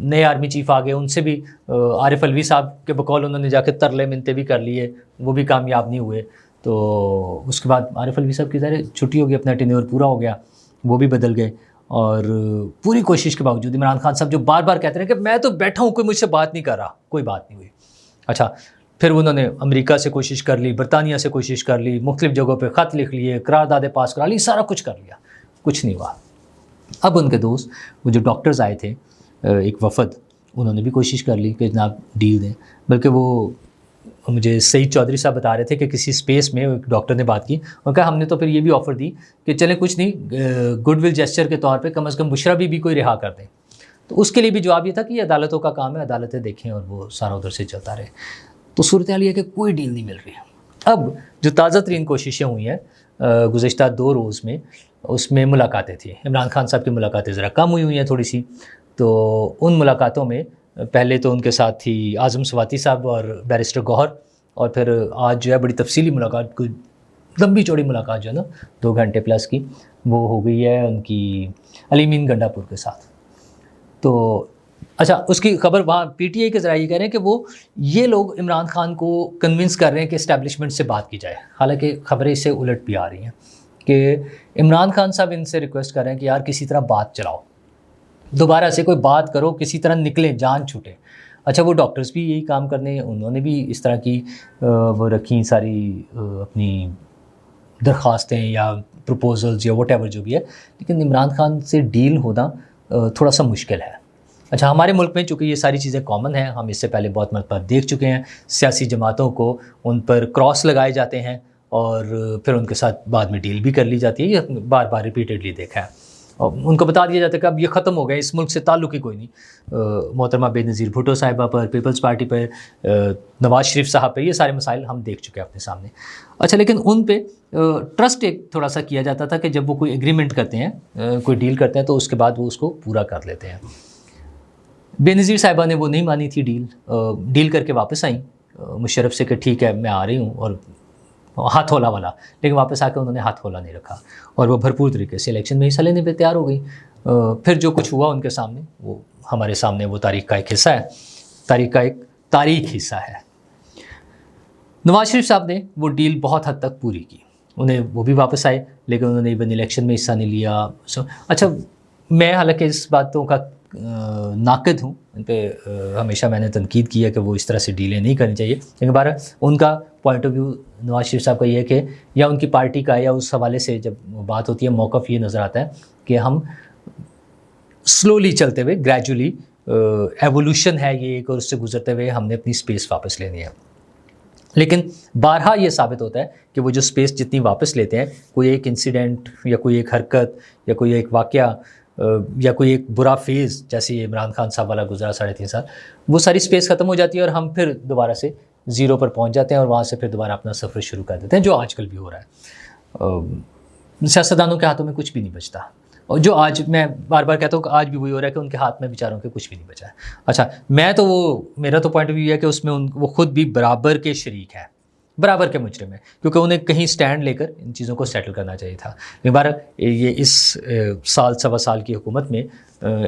نئے army chief آ گئے، ان سے بھی عارف الوی صاحب کے بقول انہوں نے جا کے ترلے منتے بھی کر لیے، وہ بھی کامیاب نہیں ہوئے. تو اس کے بعد عارف الوی صاحب کی ظاہر چھٹی ہو گئی، اپنا ٹینیور پورا ہو گیا، وہ بھی بدل گئے. اور پوری کوشش کے باوجود عمران خان صاحب جو بار بار کہتے ہیں کہ میں تو بیٹھا ہوں، کوئی مجھ سے بات نہیں کر رہا، کوئی بات نہیں ہوئی. اچھا پھر انہوں نے امریکہ سے کوشش کر لی، برطانیہ سے کوشش کر لی، مختلف جگہوں پہ خط لکھ لیے، قراردادیں پاس کرا لی، سارا کچھ کر لیا، کچھ نہیں ہوا. اب ان کے دوست وہ جو ڈاکٹرز آئے تھے، ایک وفد، انہوں نے بھی کوشش کر لی کہ جناب ڈیل دیں. بلکہ وہ مجھے سعید چودھری صاحب بتا رہے تھے کہ کسی اسپیس میں ایک ڈاکٹر نے بات کی اور کہا ہم نے تو پھر یہ بھی آفر دی کہ چلیں کچھ نہیں، گڈ ول جیسچر کے طور پہ کم از کم بشرا بی کوئی رہا کر دیں. تو اس کے لیے بھی جواب یہ تھا کہ یہ عدالتوں کا کام ہے، عدالتیں دیکھیں، اور وہ سارا ادھر سے چلتا رہے. تو صورتحال یہ ہے کہ کوئی ڈیل نہیں مل رہی. اب جو تازہ ترین کوششیں ہوئی ہیں گزشتہ 2 روز میں، اس میں ملاقاتیں تھیں. عمران خان صاحب کی ملاقاتیں ذرا کم ہوئی ہیں تھوڑی سی. تو ان ملاقاتوں میں پہلے تو ان کے ساتھ تھی اعظم سواتی صاحب اور بیرسٹر گوہر، اور پھر آج جو ہے بڑی تفصیلی ملاقات، کوئی لمبی چوڑی ملاقات جو ہے نا 2 گھنٹے پلس کی، وہ ہو گئی ہے ان کی علی مین گنڈا پور کے ساتھ. تو اچھا اس کی خبر وہاں پی ٹی آئی کے ذرائع یہ کہہ رہے ہیں کہ وہ یہ لوگ عمران خان کو کنونس کر رہے ہیں کہ اسٹیبلشمنٹ سے بات کی جائے. حالانکہ خبریں اس سے الٹ بھی آ رہی ہیں کہ عمران خان صاحب ان سے ریکویسٹ کر رہے ہیں کہ یار کسی طرح بات چلاؤ، دوبارہ سے کوئی بات کرو، کسی طرح نکلیں، جان چھوٹے. اچھا وہ ڈاکٹرز بھی یہی کام کرنے، انہوں نے بھی اس طرح کی وہ رکھی ساری اپنی درخواستیں یا پروپوزلز یا واٹ ایور جو بھی ہے. لیکن عمران خان سے ڈیل ہونا تھوڑا سا مشکل ہے. اچھا ہمارے ملک میں چونکہ یہ ساری چیزیں کامن ہیں، ہم اس سے پہلے بہت مرتبہ دیکھ چکے ہیں، سیاسی جماعتوں کو ان پر کراس لگائے جاتے ہیں اور پھر ان کے ساتھ بعد میں ڈیل بھی کر لی جاتی ہے. یہ بار بار ریپیٹڈلی دیکھا ہے. اور ان کو بتا دیا جاتا ہے کہ اب یہ ختم ہو گئے، اس ملک سے تعلق ہی کوئی نہیں. محترمہ بے نظیر بھٹو صاحبہ پر، پیپلز پارٹی پر، نواز شریف صاحب پہ، یہ سارے مسائل ہم دیکھ چکے ہیں اپنے سامنے. اچھا لیکن ان پہ ٹرسٹ ایک تھوڑا سا کیا جاتا تھا کہ جب وہ کوئی ایگریمنٹ کرتے ہیں، کوئی ڈیل کرتے ہیں، تو اس کے بعد وہ اس کو پورا کر لیتے ہیں. بے نظیر صاحبہ نے وہ نہیں مانی تھی ڈیل کر کے واپس آئیں مشرف سے کہ ٹھیک ہے میں آ رہی ہوں، اور ہاتھ ہولا والا. لیکن واپس آ کے انہوں نے ہاتھ ہولا نہیں رکھا اور وہ بھرپور طریقے سے الیکشن میں حصہ لینے پہ تیار ہو گئی. پھر جو کچھ ہوا ان کے سامنے، وہ ہمارے سامنے وہ تاریخ کا ایک حصہ ہے، تاریخ کا ایک تاریخ حصہ ہے. نواز شریف صاحب نے وہ ڈیل بہت حد تک پوری کی، انہیں وہ بھی واپس آئے، لیکن انہوں نے ایون الیکشن میں حصہ نہیں لیا. اچھا میں حالانکہ اس باتوں کا ناقد ہوں، ان پہ ہمیشہ میں نے تنقید کی ہے کہ وہ اس طرح سے ڈیلیں نہیں کرنی چاہیے. لیکن بہرحال ان کا point of view Nawaz Sharif صاحب کا یہ ہے کہ یا ان کی پارٹی کا، یا اس حوالے سے جب بات ہوتی ہے موقف یہ نظر آتا ہے کہ ہم سلولی چلتے ہوئے، گریجولی ایوولوشن ہے یہ ایک، اور اس سے گزرتے ہوئے ہم نے اپنی اسپیس واپس لینی ہے. لیکن بارہا یہ ثابت ہوتا ہے کہ وہ جو اسپیس جتنی واپس لیتے ہیں، کوئی ایک انسیڈنٹ یا کوئی ایک حرکت یا کوئی ایک واقعہ یا کوئی ایک برا فیز، جیسے یہ عمران خان صاحب والا گزرا 3.5 سال، وہ ساری اسپیس ختم ہو جاتی ہے اور ہم پھر دوبارہ سے زیرو پر پہنچ جاتے ہیں اور وہاں سے پھر دوبارہ اپنا سفر شروع کر دیتے ہیں، جو آج کل بھی ہو رہا ہے. سیاستدانوں کے ہاتھوں میں کچھ بھی نہیں بچتا، اور جو آج میں بار بار کہتا ہوں کہ آج بھی وہی ہو رہا ہے کہ ان کے ہاتھ میں بیچاروں کے کچھ بھی نہیں بچا ہے. اچھا میں تو میرا تو پوائنٹ آف ویو ہے کہ اس میں وہ خود بھی برابر کے شریک ہیں، برابر کے مجرم ہیں، کیونکہ انہیں کہیں سٹینڈ لے کر ان چیزوں کو سیٹل کرنا چاہیے تھا. بہرحال یہ اس سال 1.25 کی حکومت میں،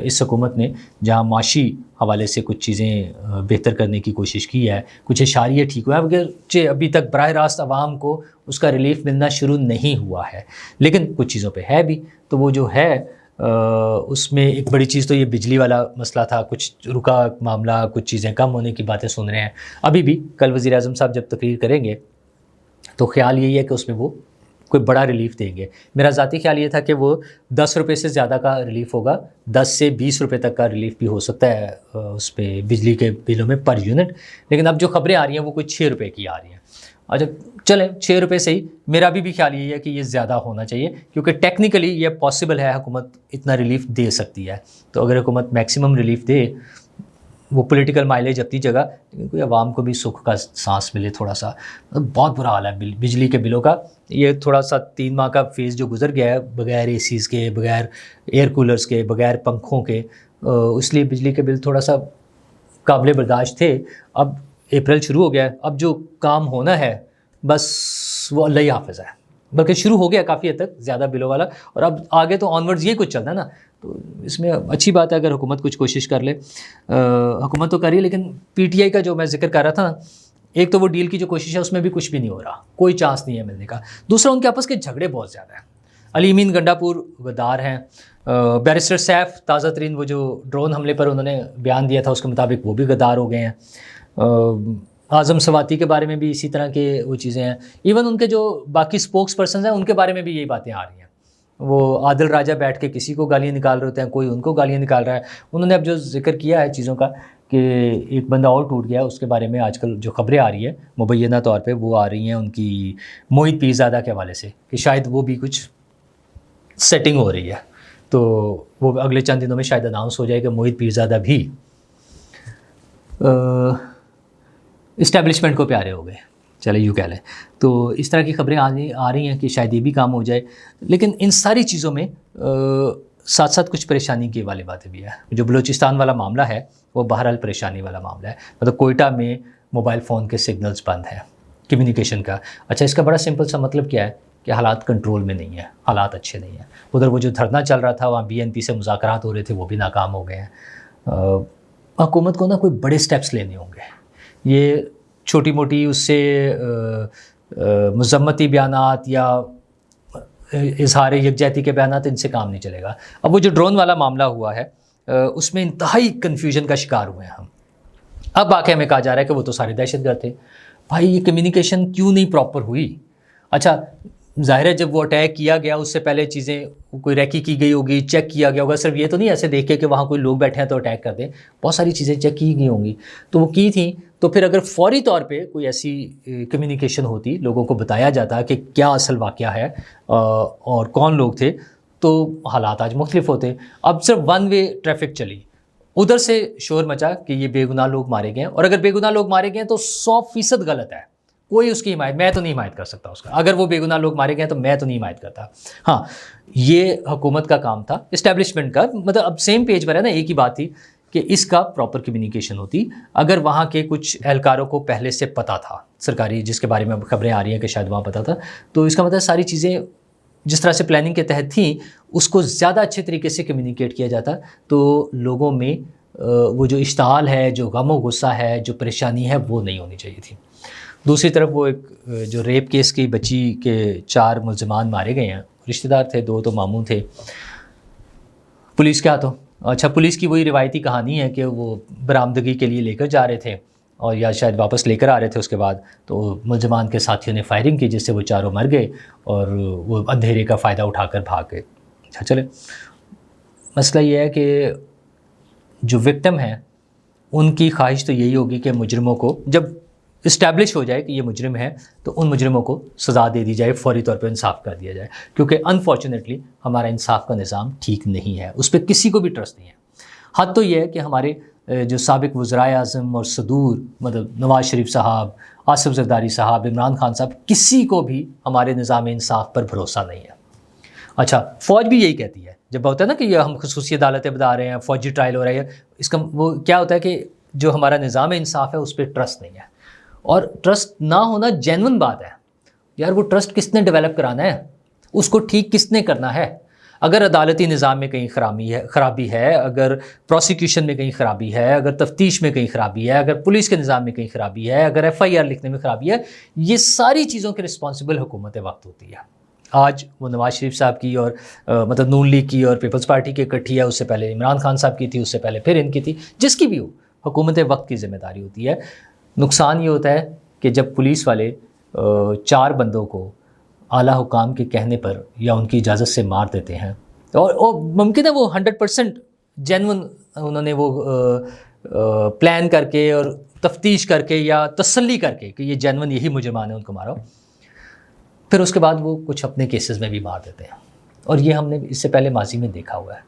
اس حکومت نے جہاں معاشی حوالے سے کچھ چیزیں بہتر کرنے کی کوشش کی ہے، کچھ اشاریے ٹھیک ہوئے ہیں، اگرچہ ابھی تک براہ راست عوام کو اس کا ریلیف ملنا شروع نہیں ہوا ہے، لیکن کچھ چیزوں پہ ہے بھی. تو وہ جو ہے اس میں ایک بڑی چیز تو یہ بجلی والا مسئلہ تھا، کچھ رکا معاملہ، کچھ چیزیں کم ہونے کی باتیں سن رہے ہیں ابھی بھی. کل وزیر اعظم صاحب جب تقریر کریں گے تو خیال یہی ہے کہ اس میں وہ کوئی بڑا ریلیف دیں گے. میرا ذاتی خیال یہ تھا کہ وہ 10 روپے سے زیادہ کا ریلیف ہوگا، 10 سے 20 روپے تک کا ریلیف بھی ہو سکتا ہے اس پہ بجلی کے بلوں میں پر یونٹ. لیکن اب جو خبریں آ رہی ہیں وہ کوئی 6 روپے کی آ رہی ہیں. اچھا چلیں 6 روپے سے ہی، میرا بھی خیال یہی ہے کہ یہ زیادہ ہونا چاہیے، کیونکہ ٹیکنیکلی یہ پاسبل ہے، حکومت اتنا ریلیف دے سکتی ہے. تو اگر حکومت میکسیمم ریلیف دے، وہ پولیٹیکل مائلیج اپنی جگہ، لیکن کوئی عوام کو بھی سکھ کا سانس ملے تھوڑا سا. بہت برا حال ہے بجلی کے بلوں کا. یہ تھوڑا سا 3 ماہ کا فیز جو گزر گیا ہے بغیر اے سیز کے، بغیر ایئر کولرز کے، بغیر پنکھوں کے، اس لیے بجلی کے بل تھوڑا سا قابل برداشت تھے. اب اپریل شروع ہو گیا ہے، اب جو کام ہونا ہے بس وہ اللہ ہی حافظ ہے، بلکہ شروع ہو گیا کافی حد تک زیادہ بلوں والا، اور اب آگے تو آن ورڈز یہ کچھ چلتا ہے نا. تو اس میں اچھی بات ہے اگر حکومت کچھ کوشش کر لے. حکومت تو کر رہی ہے لیکن پی ٹی آئی کا جو میں ذکر کر رہا تھا نا, ایک تو وہ ڈیل کی جو کوشش ہے اس میں بھی کچھ بھی نہیں ہو رہا, کوئی چانس نہیں ہے ملنے کا. دوسرا ان کے آپس کے جھگڑے بہت زیادہ ہیں. علی امین گنڈا پور غدار ہیں. بیرسٹر سیف تازہ ترین وہ جو ڈرون حملے پر انہوں نے بیان دیا تھا اس کے مطابق وہ بھی غدار ہو گئے ہیں. اعظم سواتی کے بارے میں بھی اسی طرح کے وہ چیزیں ہیں. ایون ان کے جو باقی اسپوکس پرسنز ہیں ان کے بارے میں بھی یہی باتیں آ رہی ہیں. وہ عادل راجہ بیٹھ کے کسی کو گالیاں نکال رہے ہوتے ہیں, کوئی ان کو گالیاں نکال رہا ہے. انہوں نے اب جو ذکر کیا ہے چیزوں کا کہ ایک بندہ اور ٹوٹ گیا, اس کے بارے میں آج کل جو خبریں آ رہی ہیں مبینہ طور پہ وہ آ رہی ہیں ان کی موہت پیرزادہ کے حوالے سے کہ شاید وہ بھی کچھ سیٹنگ ہو رہی ہے. تو وہ اگلے چند دنوں میں شاید اناؤنس ہو جائے کہ موہت پیرزادہ بھی اسٹیبلشمنٹ کو پیارے ہو گئے, چلے یوں کہہ لیں. تو اس طرح کی خبریں آ رہی ہیں کہ شاید یہ بھی کام ہو جائے. لیکن ان ساری چیزوں میں ساتھ ساتھ کچھ پریشانی کی والی باتیں بھی ہیں. جو بلوچستان والا معاملہ ہے وہ بہرحال پریشانی والا معاملہ ہے. مطلب کوئٹہ میں موبائل فون کے سگنلز بند ہیں کمیونیکیشن کا. اچھا, اس کا بڑا سمپل سا مطلب کیا ہے کہ حالات کنٹرول میں نہیں ہیں, حالات اچھے نہیں ہیں. ادھر وہ جو دھرنا چل رہا تھا وہاں بی این پی سے مذاکرات ہو رہے تھے وہ بھی ناکام ہو گئے ہیں. حکومت کو نا کوئی بڑے سٹیپس لینے ہوں گے. یہ چھوٹی موٹی اس سے مذمتی بیانات یا اظہار یکجہتی کے بیانات ان سے کام نہیں چلے گا. اب وہ جو ڈرون والا معاملہ ہوا ہے اس میں انتہائی کنفیوژن کا شکار ہوئے ہیں ہم. اب واقعہ میں کہا جا رہا ہے کہ وہ تو سارے دہشت گرد تھے. بھائی یہ کمیونیکیشن کیوں نہیں پراپر ہوئی؟ اچھا ظاہر ہے جب وہ اٹیک کیا گیا اس سے پہلے چیزیں کوئی ریکی کی گئی ہوگی, چیک کیا گیا ہوگا. صرف یہ تو نہیں ایسے دیکھ کے کہ وہاں کوئی لوگ بیٹھے ہیں تو اٹیک کر دیں, بہت ساری چیزیں چیک کی گئی ہوں گی. تو وہ کی تھیں. تو پھر اگر فوری طور پہ کوئی ایسی کمیونیکیشن ہوتی, لوگوں کو بتایا جاتا کہ کیا اصل واقعہ ہے اور کون لوگ تھے, تو حالات آج مختلف ہوتے. اب صرف ون وے ٹریفک چلی, ادھر سے شور مچا کہ یہ بے گناہ لوگ مارے گئے ہیں, اور اگر بے گناہ لوگ مارے گئے ہیں تو 100% غلط ہے. کوئی اس کی حمایت, میں تو نہیں حمایت کر سکتا اس کا. اگر وہ بے گناہ لوگ مارے گئے ہیں تو میں تو نہیں حمایت کرتا. ہاں یہ حکومت کا کام تھا, اسٹیبلشمنٹ کا. مطلب اب سیم پیج پر ہے نا, ایک ہی بات تھی کہ اس کا پراپر کمیونیکیشن ہوتی. اگر وہاں کے کچھ اہلکاروں کو پہلے سے پتہ تھا سرکاری, جس کے بارے میں خبریں آ رہی ہیں کہ شاید وہاں پتہ تھا, تو اس کا مطلب ساری چیزیں جس طرح سے پلاننگ کے تحت تھیں اس کو زیادہ اچھے طریقے سے کمیونیکیٹ کیا جاتا, تو لوگوں میں وہ جو اشتعال ہے, جو غم و غصہ ہے, جو پریشانی ہے وہ نہیں ہونی چاہیے تھی. دوسری طرف وہ ایک جو ریپ کیس کی بچی کے 4 ملزمان مارے گئے ہیں, رشتہ دار تھے, 2 تو ماموں تھے, پولیس کے ہاتھوں. اچھا پولیس کی وہی روایتی کہانی ہے کہ وہ برآمدگی کے لیے لے کر جا رہے تھے اور یا شاید واپس لے کر آ رہے تھے. اس کے بعد تو ملزمان کے ساتھیوں نے فائرنگ کی جس سے وہ 4 مر گئے اور وہ اندھیرے کا فائدہ اٹھا کر بھاگ گئے. اچھا چلے, مسئلہ یہ ہے کہ جو وکٹم ہیں ان کی خواہش تو یہی ہوگی کہ مجرموں کو جب اسٹیبلش ہو جائے کہ یہ مجرم ہے تو ان مجرموں کو سزا دے دی جائے, فوری طور پہ انصاف کر دیا جائے. کیونکہ انفارچونیٹلی ہمارا انصاف کا نظام ٹھیک نہیں ہے, اس پہ کسی کو بھی ٹرسٹ نہیں ہے. حد تو یہ ہے کہ ہمارے جو سابق وزرائے اعظم اور صدور, مطلب نواز شریف صاحب, آصف زرداری صاحب, عمران خان صاحب, کسی کو بھی ہمارے نظام انصاف پر بھروسہ نہیں ہے. اچھا فوج بھی یہی کہتی ہے جب ہوتا ہے نا کہ یہ ہم خصوصی عدالتیں بتا رہے ہیں, فوجی ٹرائل ہو رہا ہے, اس کا وہ کیا ہوتا ہے کہ جو ہمارا نظام انصاف ہے اس پہ ٹرسٹ نہیں ہے. اور ٹرسٹ نہ ہونا جینون بات ہے یار. وہ ٹرسٹ کس نے ڈیولپ کرانا ہے, اس کو ٹھیک کس نے کرنا ہے؟ اگر عدالتی نظام میں کہیں خرابی ہے, اگر پروسیکیوشن میں کہیں خرابی ہے, اگر تفتیش میں کہیں خرابی ہے, اگر پولیس کے نظام میں کہیں خرابی ہے, اگر ایف آئی آر لکھنے میں خرابی ہے, یہ ساری چیزوں کے رسپانسبل حکومت وقت ہوتی ہے. آج وہ نواز شریف صاحب کی اور مطلب نون لیگ کی اور پیپلز پارٹی کی اکٹھی ہے, اس سے پہلے عمران خان صاحب کی تھی, اس سے پہلے پھر ان کی تھی, جس کی بھی ہو, حکومت وقت کی ذمہ داری ہوتی ہے. نقصان یہ ہوتا ہے کہ جب پولیس والے 4 بندوں کو اعلیٰ حکام کے کہنے پر یا ان کی اجازت سے مار دیتے ہیں, اور ممکن ہے وہ 100% جینون انہوں نے وہ پلان کر کے اور تفتیش کر کے یا تسلی کر کے کہ یہ جینون یہی مجرمان ہیں ان کو مارو, پھر اس کے بعد وہ کچھ اپنے کیسز میں بھی مار دیتے ہیں. اور یہ ہم نے اس سے پہلے ماضی میں دیکھا ہوا ہے.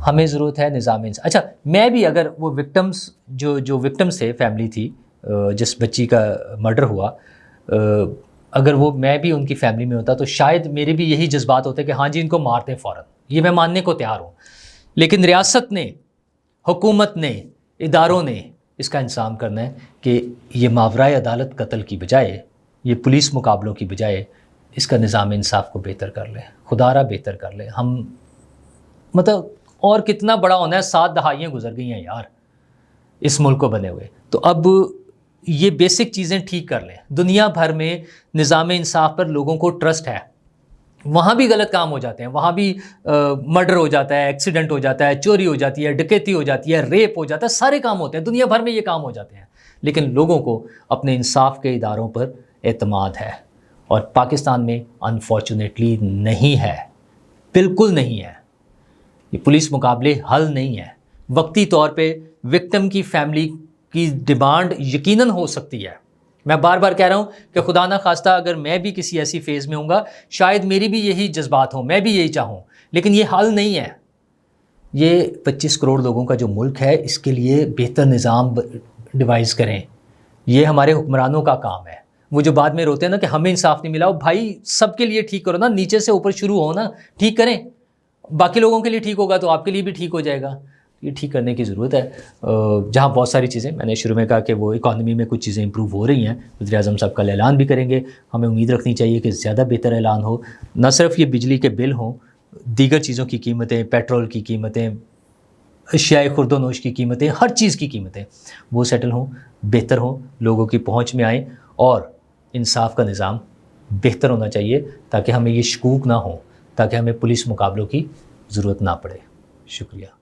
ہمیں ضرورت ہے نظام انصاف. اچھا میں بھی اگر وہ وکٹمس جو وکٹمس تھے, فیملی تھی جس بچی کا مرڈر ہوا, اگر وہ میں بھی ان کی فیملی میں ہوتا تو شاید میرے بھی یہی جذبات ہوتے کہ ہاں جی ان کو مار دیں فوراً, یہ میں ماننے کو تیار ہوں. لیکن ریاست نے, حکومت نے, اداروں نے اس کا انتظام کرنا ہے کہ یہ ماورائے عدالت قتل کی بجائے, یہ پولیس مقابلوں کی بجائے اس کا نظام انصاف کو بہتر کر لیں, خدا را بہتر کر لیں. ہم مطلب اور کتنا بڑا ہونا ہے، 7 دہائیاں گزر گئی ہیں یار اس ملک کو بنے ہوئے. تو اب یہ بیسک چیزیں ٹھیک کر لیں. دنیا بھر میں نظام انصاف پر لوگوں کو ٹرسٹ ہے، وہاں بھی غلط کام ہو جاتے ہیں، وہاں بھی مرڈر ہو جاتا ہے، ایکسیڈنٹ ہو جاتا ہے، چوری ہو جاتی ہے، ڈکیتی ہو جاتی ہے، ریپ ہو جاتا ہے، سارے کام ہوتے ہیں، دنیا بھر میں یہ کام ہو جاتے ہیں. لیکن لوگوں کو اپنے انصاف کے اداروں پر اعتماد ہے، اور پاکستان میں انفارچونیٹلی نہیں ہے، بالکل نہیں ہے. یہ پولیس مقابلے حل نہیں ہے. وقتی طور پہ وکٹم کی فیملی کی ڈیمانڈ یقیناً ہو سکتی ہے. میں بار بار کہہ رہا ہوں کہ خدا نہ خواستہ اگر میں بھی کسی ایسی فیز میں ہوں گا، شاید میری بھی یہی جذبات ہوں، میں بھی یہی چاہوں، لیکن یہ حل نہیں ہے. یہ 25 کروڑ لوگوں کا جو ملک ہے، اس کے لیے بہتر نظام ڈیوائز کریں. یہ ہمارے حکمرانوں کا کام ہے. وہ جو بعد میں روتے ہیں نا کہ ہمیں انصاف نہیں ملا، بھائی سب کے لیے ٹھیک کرو نا، نیچے سے اوپر شروع ہو نا، ٹھیک کریں. باقی لوگوں کے لیے ٹھیک ہوگا تو آپ کے لیے بھی ٹھیک ہو جائے گا. یہ ٹھیک کرنے کی ضرورت ہے. جہاں بہت ساری چیزیں، میں نے شروع میں کہا کہ وہ اکانومی میں کچھ چیزیں امپروو ہو رہی ہیں، وزیر اعظم صاحب کل اعلان بھی کریں گے. ہمیں امید رکھنی چاہیے کہ زیادہ بہتر اعلان ہو. نہ صرف یہ بجلی کے بل ہوں، دیگر چیزوں کی قیمتیں، پیٹرول کی قیمتیں، اشیاء خورد و نوش کی قیمتیں، ہر چیز کی قیمتیں وہ سیٹل ہوں، بہتر ہوں، لوگوں کی پہنچ میں آئیں، اور انصاف کا نظام بہتر ہونا چاہیے تاکہ ہمیں یہ شکوک نہ ہوں، تاکہ ہمیں پولیس مقابلوں کی ضرورت نہ پڑے. شکریہ.